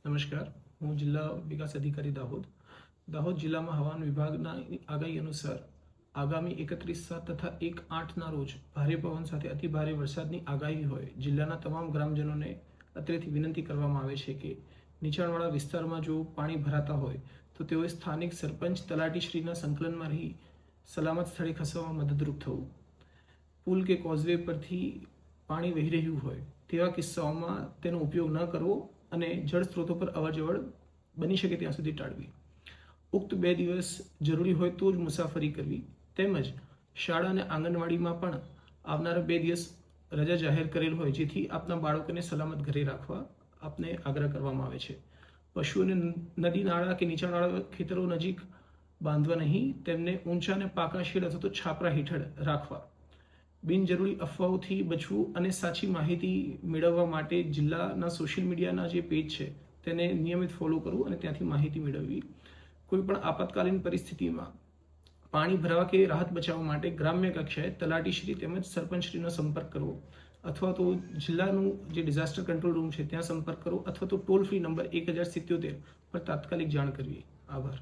નમસ્કાર, હું જિલ્લા વિકાસ અધિકારી દાહોદ જિલ્લામાં હવામાન વિભાગના આગાહી અનુસાર આગામી 31/7 તથા 1/8ના રોજ ભારે પવન સાથે અતિ ભારે વરસાદની આગાહી હોય જિલ્લાના તમામ ગ્રામજનોને અત્રેથી વિનંતી કરવામાં આવે છે કે નીચાણવાળા વિસ્તારમાં જો પાણી ભરાતા હોય તો તેઓએ સ્થાનિક સરપંચ તલાટીશ્રીના સંકલનમાં રહી સલામત સ્થળે ખસવામાં મદદરૂપ થવું. પુલ કે કોઝવે પરથી પાણી વહી રહ્યું હોય તેવા કિસ્સાઓમાં તેનો ઉપયોગ ન કરવો અને જળ સ્ત્રોતો પર અવરજવર બની શકે ત્યાં સુધી ટાળવી. ઉક્ત 2 દિવસ જરૂરી હોય તો જ મુસાફરી કરવી તેમજ શાળા અને આંગણવાડીમાં પણ આવનારા 2 દિવસ રજા જાહેર કરેલ હોય જેથી આપના બાળકોને સલામત ઘરે રાખવા આપને આગ્રહ કરવામાં આવે છે. પશુઓને નદી નાળા કે નીચાણવાળા ખેતરો નજીક બાંધવા નહીં, તેમને ઊંચા અને પાકા શેડ અથવા તો છાપરા હેઠળ રાખવા. બિનજરૂરી અફવાઓથી બચવું અને સાચી માહિતી મેળવવા માટે જિલ્લાના સોશિયલ મીડિયાના જે પેજ છે તેને નિયમિત ફોલો કરવું અને ત્યાંથી માહિતી મેળવવી. કોઈ પણ આપાતકાલીન પરિસ્થિતિમાં પાણી ભરાવા કે રાહત બચાવવા માટે ગ્રામ્ય કક્ષાએ તલાટીશ્રી તેમજ સરપંચશ્રીનો સંપર્ક કરવો અથવા તો જિલ્લાનું જે ડિઝાસ્ટર કંટ્રોલ રૂમ છે ત્યાં સંપર્ક કરવો અથવા તો ટોલ ફ્રી નંબર 1077 પર તાત્કાલિક જાણ કરવી. આભાર.